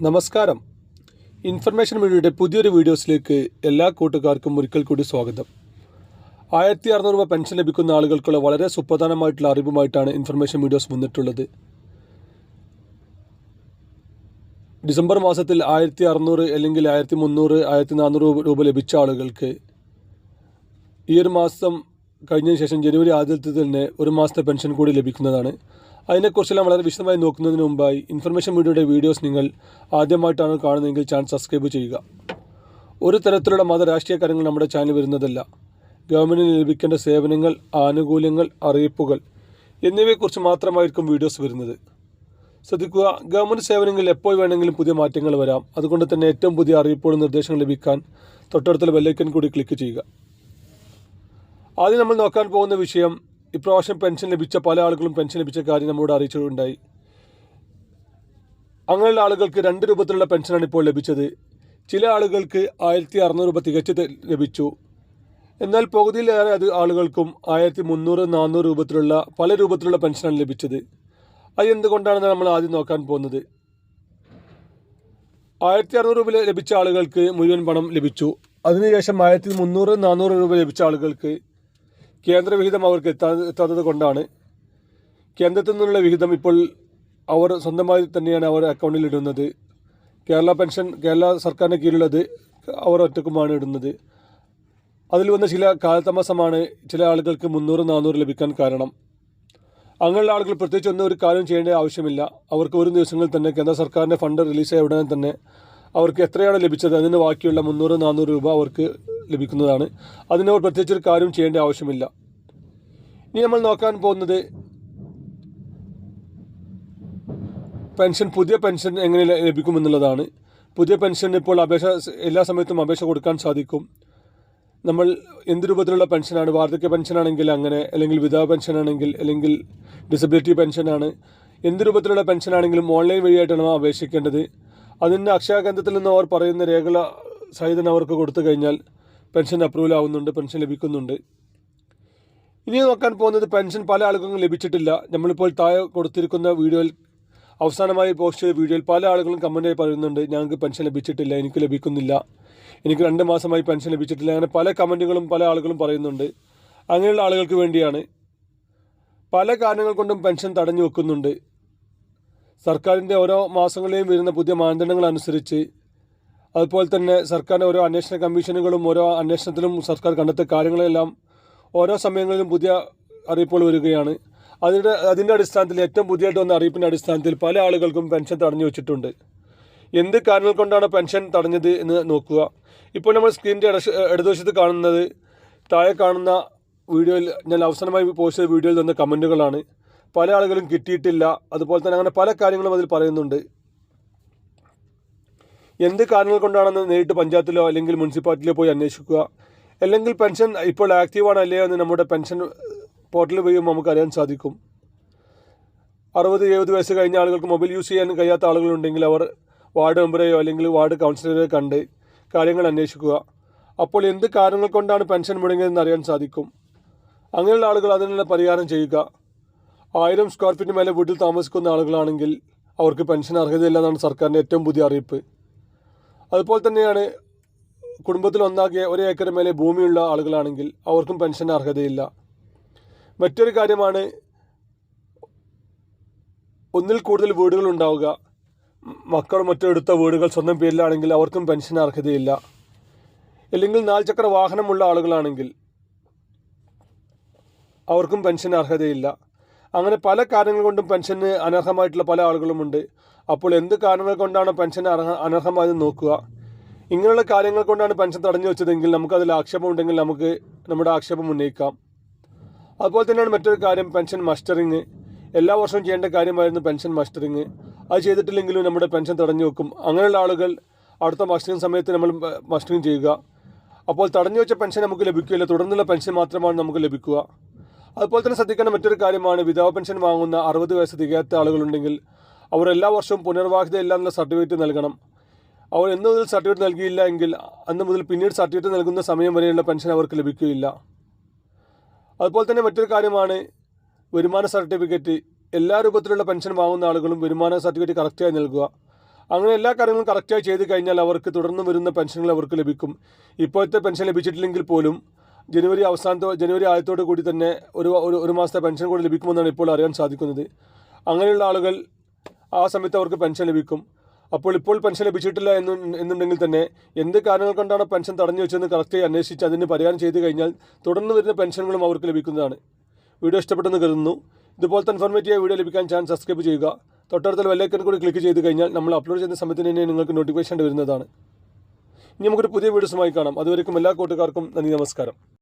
നമസ്കാരം. ഇൻഫർമേഷൻ മീഡിയയുടെ പുതിയൊരു വീഡിയോസിലേക്ക് എല്ലാ കൂട്ടുകാർക്കും ഒരിക്കൽ കൂടി സ്വാഗതം. 1600 രൂപ പെൻഷൻ ലഭിക്കുന്ന ആളുകൾക്കുള്ള വളരെ സുപ്രധാനമായിട്ടുള്ള അറിവുമായിട്ടാണ് ഇൻഫർമേഷൻ വീഡിയോസ് വന്നിട്ടുള്ളത്. ഡിസംബർ മാസത്തിൽ 1600 അല്ലെങ്കിൽ 1300 1400 രൂപ ലഭിച്ച ആളുകൾക്ക് ഈ ഒരു മാസം കഴിഞ്ഞതിന് ശേഷം ജനുവരി ആദ്യത്തിൽ തന്നെ ഒരു മാസത്തെ പെൻഷൻ കൂടി ലഭിക്കുന്നതാണ്. അതിനെക്കുറിച്ചെല്ലാം വളരെ വിശദമായി നോക്കുന്നതിന് മുമ്പായി ഇൻഫർമേഷൻ മീഡിയയുടെ വീഡിയോസ് നിങ്ങൾ ആദ്യമായിട്ടാണ് കാണുന്നതെങ്കിൽ ചാനൽ സബ്സ്ക്രൈബ് ചെയ്യുക. ഒരു തരത്തിലുള്ള രാഷ്ട്രീയ കാര്യങ്ങൾ നമ്മുടെ ചാനൽ വരുന്നതല്ല. ഗവൺമെൻറ്റിന് ലഭിക്കേണ്ട സേവനങ്ങൾ, ആനുകൂല്യങ്ങൾ, അറിയിപ്പുകൾ എന്നിവയെക്കുറിച്ച് മാത്രമായിരിക്കും വീഡിയോസ് വരുന്നത്. ശ്രദ്ധിക്കുക, ഗവൺമെൻറ് സേവനങ്ങളിൽ എപ്പോൾ വേണമെങ്കിലും പുതിയ മാറ്റങ്ങൾ വരാം. അതുകൊണ്ട് തന്നെ ഏറ്റവും പുതിയ അറിയിപ്പുകളും നിർദ്ദേശങ്ങൾ ലഭിക്കാൻ തൊട്ടടുത്തുള്ള ബെല്ലൈക്കൺ കൂടി ക്ലിക്ക് ചെയ്യുക. ആദ്യം നമ്മൾ നോക്കാൻ പോകുന്ന വിഷയം, ഇപ്രാവശ്യം പെൻഷൻ ലഭിച്ച പല ആളുകളും പെൻഷൻ ലഭിച്ച കാര്യം നമ്മോട് അറിയിച്ചിട്ടുണ്ടായി. അങ്ങനെയുള്ള ആളുകൾക്ക് 2 രൂപത്തിലുള്ള പെൻഷനാണ് ഇപ്പോൾ ലഭിച്ചത്. ചില ആളുകൾക്ക് 1600 രൂപ തികച്ചു ലഭിച്ചു. എന്നാൽ പകുതിയിലേറെ ആളുകൾക്കും 1300, 400 രൂപത്തിലുള്ള പല രൂപത്തിലുള്ള പെൻഷനാണ് ലഭിച്ചത്. അത് എന്തുകൊണ്ടാണെന്ന് നമ്മൾ ആദ്യം നോക്കാൻ പോകുന്നത്. 1600 രൂപ ലഭിച്ച ആളുകൾക്ക് മുഴുവൻ പണം ലഭിച്ചു. അതിനുശേഷം 1300, 400 രൂപ ലഭിച്ച ആളുകൾക്ക് കേന്ദ്രവിഹിതം അവർക്ക് എത്താത്തത് കൊണ്ടാണ്. കേന്ദ്രത്തിൽ നിന്നുള്ള വിഹിതം ഇപ്പോൾ അവർ സ്വന്തമായി തന്നെയാണ് അവർ അക്കൗണ്ടിൽ ഇടുന്നത്. കേരള സർക്കാരിന് കീഴിലുള്ളത് അവർ ഒറ്റക്കുമാണ് ഇടുന്നത്. അതിൽ വന്ന ചില കാലതാമസമാണ് ചില ആളുകൾക്ക് 300, 400 ലഭിക്കാൻ കാരണം. അങ്ങനെയുള്ള ആളുകൾ പ്രത്യേകിച്ച് ഒരു കാര്യം ചെയ്യേണ്ട ആവശ്യമില്ല. അവർക്ക് ഒരു ദിവസങ്ങളിൽ തന്നെ കേന്ദ്ര സർക്കാരിൻ്റെ ഫണ്ട് റിലീസായ ഉടനെ തന്നെ അവർക്ക് എത്രയാണ് ലഭിച്ചത് അതിന് ബാക്കിയുള്ള 300, 400 രൂപ അവർക്ക് ലഭിക്കുന്നതാണ്. അതിനവർ പ്രത്യേകിച്ചൊരു കാര്യം ചെയ്യേണ്ട ആവശ്യമില്ല. ഇനി നമ്മൾ നോക്കാൻ പോകുന്നത് പുതിയ പെൻഷൻ എങ്ങനെ ലഭിക്കുമെന്നുള്ളതാണ്. പുതിയ പെൻഷൻ ഇപ്പോൾ എല്ലാ സമയത്തും അപേക്ഷ കൊടുക്കാൻ സാധിക്കും. നമ്മൾ എന്ത് രൂപത്തിലുള്ള പെൻഷനാണ്, വാർദ്ധക്യ പെൻഷനാണെങ്കിൽ അങ്ങനെ, അല്ലെങ്കിൽ വിധവ പെൻഷനാണെങ്കിൽ, അല്ലെങ്കിൽ ഡിസബിലിറ്റി പെൻഷനാണ്, എന്ത് രൂപത്തിലുള്ള പെൻഷനാണെങ്കിലും ഓൺലൈൻ വഴിയായിട്ടാണ് അപേക്ഷിക്കേണ്ടത്. അതിൻ്റെ അക്ഷയ കേന്ദ്രത്തിൽ നിന്ന് അവർ പറയുന്ന രേഖ സഹിതം അവർക്ക് കൊടുത്തു കഴിഞ്ഞാൽ പെൻഷൻ അപ്രൂവൽ ആവുന്നുണ്ട്, പെൻഷൻ ലഭിക്കുന്നുണ്ട്. ഇനി നോക്കാൻ പോകുന്നത് പെൻഷൻ പല ആളുകൾക്കും ലഭിച്ചിട്ടില്ല. നമ്മളിപ്പോൾ താഴെ കൊടുത്തിരിക്കുന്ന വീഡിയോയിൽ അവസാനമായി പോസ്റ്റ് ചെയ്ത വീഡിയോയിൽ പല ആളുകളും കമൻറ്റായി പറയുന്നുണ്ട്, ഞങ്ങൾക്ക് പെൻഷൻ ലഭിച്ചിട്ടില്ല, എനിക്ക് ലഭിക്കുന്നില്ല, എനിക്ക് 2 മാസമായി പെൻഷൻ ലഭിച്ചിട്ടില്ല. അങ്ങനെ പല കമൻറ്റുകളും പല ആളുകളും പറയുന്നുണ്ട്. അങ്ങനെയുള്ള ആളുകൾക്ക് വേണ്ടിയാണ്. പല കാരണങ്ങൾ കൊണ്ടും പെൻഷൻ തടഞ്ഞു വെക്കുന്നുണ്ട്. സർക്കാരിൻ്റെ ഓരോ മാസങ്ങളിലെയും വരുന്ന പുതിയ മാനദണ്ഡങ്ങൾ അനുസരിച്ച്, അതുപോലെ തന്നെ സർക്കാരിൻ്റെ ഓരോ അന്വേഷണ കമ്മീഷനുകളും ഓരോ അന്വേഷണത്തിലും സർക്കാർ കണ്ടെത്തിയ കാര്യങ്ങളെല്ലാം ഓരോ സമയങ്ങളിലും പുതിയ അറിയിപ്പുകൾ വരികയാണ്. അതിൻ്റെ അടിസ്ഥാനത്തിൽ ഏറ്റവും പുതിയതായിട്ട് വന്ന അറിയിപ്പിൻ്റെ അടിസ്ഥാനത്തിൽ പല ആളുകൾക്കും പെൻഷൻ തടഞ്ഞു വെച്ചിട്ടുണ്ട്. എന്ത് കാരണങ്ങൾ കൊണ്ടാണ് പെൻഷൻ തടഞ്ഞത് എന്ന് നോക്കുക. ഇപ്പോൾ നമ്മൾ സ്ക്രീനിൻ്റെ ഇടതുവശത്ത് കാണുന്നത് താഴെ കാണുന്ന വീഡിയോയിൽ ഞാൻ അവസാനമായി പോസ്റ്റ് ചെയ്ത വീഡിയോയിൽ വന്ന കമൻറ്റുകളാണ്. പല ആളുകളും കിട്ടിയിട്ടില്ല, അതുപോലെ തന്നെ അങ്ങനെ പല കാര്യങ്ങളും അതിൽ പറയുന്നുണ്ട്. എന്ത് കാരണങ്ങൾ കൊണ്ടാണെന്ന് നേരിട്ട് പഞ്ചായത്തിലോ അല്ലെങ്കിൽ മുനിസിപ്പാലിറ്റിയിലോ പോയി അന്വേഷിക്കുക. അല്ലെങ്കിൽ പെൻഷൻ ഇപ്പോൾ ആക്റ്റീവാണ് അല്ലയോ എന്ന് നമ്മുടെ പെൻഷൻ പോർട്ടലിൽ വഴി നമുക്ക് അറിയാൻ സാധിക്കും. 60-70 വയസ്സ് കഴിഞ്ഞ ആളുകൾക്ക് മൊബൈൽ യൂസ് ചെയ്യാൻ കഴിയാത്ത ആളുകളുണ്ടെങ്കിൽ അവർ വാർഡ് മെമ്പറെയോ അല്ലെങ്കിൽ വാർഡ് കൗൺസിലറെയോ കണ്ട് കാര്യങ്ങൾ അന്വേഷിക്കുക. അപ്പോൾ എന്ത് കാരണങ്ങൾ കൊണ്ടാണ് പെൻഷൻ മുടങ്ങിയതെന്ന് അറിയാൻ സാധിക്കും. അങ്ങനെയുള്ള ആളുകൾ അതിനുള്ള പരിഹാരം ചെയ്യുക. 1000 സ്ക്വയർ ഫീറ്റിന് മേലെ വീട്ടിൽ താമസിക്കുന്ന ആളുകളാണെങ്കിൽ അവർക്ക് പെൻഷൻ അർഹതയില്ല എന്നാണ് സർക്കാരിൻ്റെ ഏറ്റവും പുതിയ അറിയിപ്പ്. അതുപോലെ തന്നെയാണ് കുടുംബത്തിൽ ഒന്നാകെ 1 ഏക്കർ മേലെ ഭൂമിയുള്ള ആളുകളാണെങ്കിൽ അവർക്കും പെൻഷൻ അർഹതയില്ല. മറ്റൊരു കാര്യമാണ്, ഒന്നിൽ കൂടുതൽ വീടുകൾ ഉണ്ടാവുക. മക്കളും മറ്റും എടുത്ത വീടുകൾ സ്വന്തം പേരിലാണെങ്കിൽ അവർക്കും പെൻഷൻ അർഹതയില്ല. അല്ലെങ്കിൽ 4 ചക്ര വാഹനമുള്ള ആളുകളാണെങ്കിൽ അവർക്കും പെൻഷൻ അർഹതയില്ല. അങ്ങനെ പല കാരണങ്ങൾ കൊണ്ടും പെൻഷന് അനർഹമായിട്ടുള്ള പല ആളുകളുമുണ്ട്. അപ്പോൾ എന്ത് കാരണങ്ങൾ കൊണ്ടാണ് പെൻഷൻ അനർഹമായത് നോക്കുക. ഇങ്ങനെയുള്ള കാര്യങ്ങൾ കൊണ്ടാണ് പെൻഷൻ തടഞ്ഞു വെച്ചതെങ്കിൽ നമുക്കതിൽ ആക്ഷേപം ഉണ്ടെങ്കിൽ നമുക്ക് നമ്മുടെ ആക്ഷേപം ഉന്നയിക്കാം. അതുപോലെ തന്നെയാണ് മറ്റൊരു കാര്യം, പെൻഷൻ മസ്റ്ററിങ്. എല്ലാ വർഷവും ചെയ്യേണ്ട കാര്യമായിരുന്നു പെൻഷൻ മസ്റ്ററിങ്. അത് ചെയ്തിട്ടില്ലെങ്കിലും നമ്മുടെ പെൻഷൻ തടഞ്ഞു വെക്കും. അങ്ങനെയുള്ള ആളുകൾ അടുത്ത മസ്റ്ററിങ് സമയത്ത് നമ്മൾ മസ്റ്ററിങ് ചെയ്യുക. അപ്പോൾ തടഞ്ഞു വെച്ച പെൻഷൻ നമുക്ക് ലഭിക്കുകയില്ല, തുടർന്നുള്ള പെൻഷൻ മാത്രമാണ് നമുക്ക് ലഭിക്കുക. അതുപോലെ തന്നെ ശ്രദ്ധിക്കേണ്ട മറ്റൊരു കാര്യമാണ്, വിധവ പെൻഷൻ വാങ്ങുന്ന 60 വയസ്സ് തികയാത്ത ആളുകളുണ്ടെങ്കിൽ അവർ എല്ലാ വർഷവും പുനർവാഹിതയില്ല എന്നുള്ള സർട്ടിഫിക്കറ്റ് നൽകണം. അവർ എന്ന് മുതൽ സർട്ടിഫിക്കറ്റ് നൽകിയില്ല എങ്കിൽ അന്ന് മുതൽ പിന്നീട് സർട്ടിഫിക്കറ്റ് നൽകുന്ന സമയം വരെയുള്ള പെൻഷൻ അവർക്ക് ലഭിക്കുകയില്ല. അതുപോലെ തന്നെ മറ്റൊരു കാര്യമാണ് വരുമാന സർട്ടിഫിക്കറ്റ്. എല്ലാ രൂപത്തിലുള്ള പെൻഷൻ വാങ്ങുന്ന ആളുകളും വരുമാന സർട്ടിഫിക്കറ്റ് കറക്റ്റായി നൽകുക. അങ്ങനെ എല്ലാ കാര്യങ്ങളും കറക്റ്റായി ചെയ്ത് കഴിഞ്ഞാൽ അവർക്ക് തുടർന്ന് വരുന്ന പെൻഷനുകൾ അവർക്ക് ലഭിക്കും. ഇപ്പോഴത്തെ പെൻഷൻ ലഭിച്ചിട്ടില്ലെങ്കിൽ പോലും ജനുവരി ആദ്യത്തോടു കൂടി തന്നെ ഒരു മാസത്തെ പെൻഷൻ കൂടി ലഭിക്കുമെന്നാണ് ഇപ്പോൾ അറിയാൻ സാധിക്കുന്നത്. അങ്ങനെയുള്ള ആളുകൾ ആ സമയത്ത് അവർക്ക് പെൻഷൻ ലഭിക്കും. ഇപ്പോൾ പെൻഷൻ ലഭിച്ചിട്ടില്ല എന്നുണ്ടെങ്കിൽ തന്നെ എന്ത് കാരണങ്ങൾ കൊണ്ടാണ് പെൻഷൻ തടഞ്ഞു വെച്ചതെന്ന് കറക്റ്റായി അന്വേഷിച്ച് അതിന് പരിഹാരം ചെയ്ത് കഴിഞ്ഞാൽ തുടർന്ന് വരുന്ന പെൻഷനുകളും അവർക്ക് ലഭിക്കുന്നതാണ്. വീഡിയോ ഇഷ്ടപ്പെട്ടെന്ന് കരുതുന്നു. ഇതുപോലത്തെ ഇൻഫോർമേറ്റീവ് വീഡിയോ ലഭിക്കാൻ ചാനൽ സബ്സ്ക്രൈബ് ചെയ്യുക. തൊട്ടടുത്തുള്ള ബെല്ലൈക്കൺ കൂടി ക്ലിക്ക് ചെയ്ത് കഴിഞ്ഞാൽ നമ്മൾ അപ്ലോഡ് ചെയ്യുന്ന സമയത്ത് തന്നെ നിങ്ങൾക്ക് നോട്ടിഫിക്കേഷൻ വരുന്നതാണ്. ഇനി നമുക്കൊരു പുതിയ വീഡിയോസുമായി കാണാം. അതുവരെയും എല്ലാ കൂട്ടുകാർക്കും നന്ദി, നമസ്കാരം.